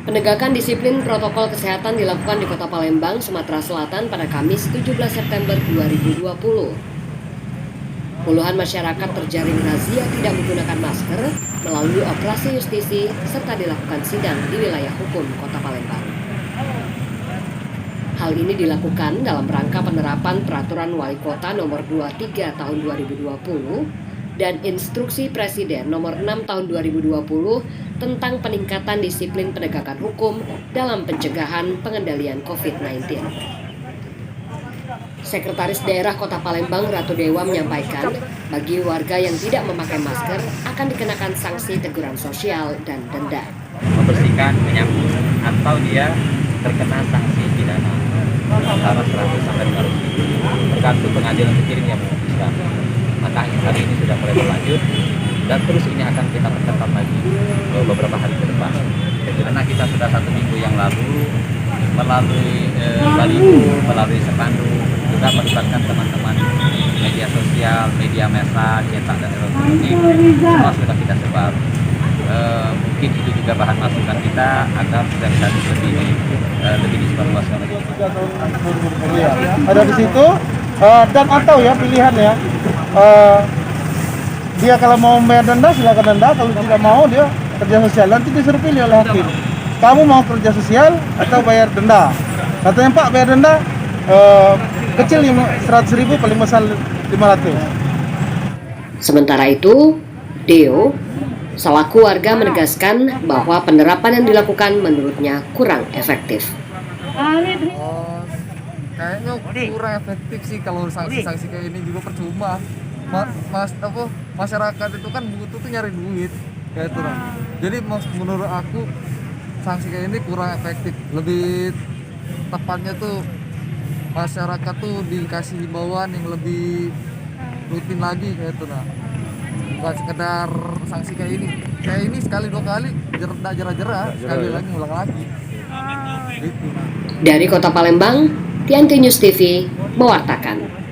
Penegakan disiplin protokol kesehatan dilakukan di Kota Palembang, Sumatera Selatan pada Kamis 17 September 2020. Puluhan masyarakat terjaring razia tidak menggunakan masker melalui operasi justisi serta dilakukan sidang di wilayah hukum Kota Palembang. Hal ini dilakukan dalam rangka penerapan Peraturan Wali Kota Nomor 23 Tahun 2020 dan Instruksi Presiden Nomor 6 Tahun 2020 tentang peningkatan disiplin penegakan hukum dalam pencegahan pengendalian COVID-19. Sekretaris Daerah Kota Palembang Ratu Dewa menyampaikan, bagi warga yang tidak memakai masker akan dikenakan sanksi teguran sosial dan denda. Membersihkan, menyapu, atau dia terkena sanksi pidana antara 100 sampai 500 ribu tergantung pengadilan terkirim yang memutuskan. Maka hari ini sudah mulai berlanjut dan terus ini akan kita perketat lagi beberapa hari ke depan. Karena kita sudah 1 minggu yang lalu melalui baliho, melalui spanduk, juga melibatkan teman-teman media sosial, media massa, cetak dan elektronik, semua sudah kita sebar. Mungkin itu juga bahan masukan kita agar sosialisasi lebih disebarluaskan lagi. Ada di situ dan atau ya pilihannya dia kalau mau bayar denda silakan denda, kalau tidak mau dia kerja sosial, nanti disuruh pilih oleh hakim. Kamu mau kerja sosial atau bayar denda? Katanya Pak bayar denda kecil 100.000 paling besar 500. Sementara itu, Deo selaku warga menegaskan bahwa penerapan yang dilakukan menurutnya kurang efektif. Kayaknya kurang efektif sih kalau sanksi-sanksi kayak ini, juga percuma. Masyarakat itu kan butuh tuh nyari duit kayak itu. Jadi menurut aku sanksi kayak ini kurang efektif. Lebih tepatnya tuh masyarakat tuh dikasih himbauan yang lebih rutin lagi kayak itu. Bukan sekedar sanksi kayak ini. Kayak ini sekali 2 kali jerah, sekali lagi ulang lagi. Gitu. Dari Kota Palembang, Tianti News TV mewartakan.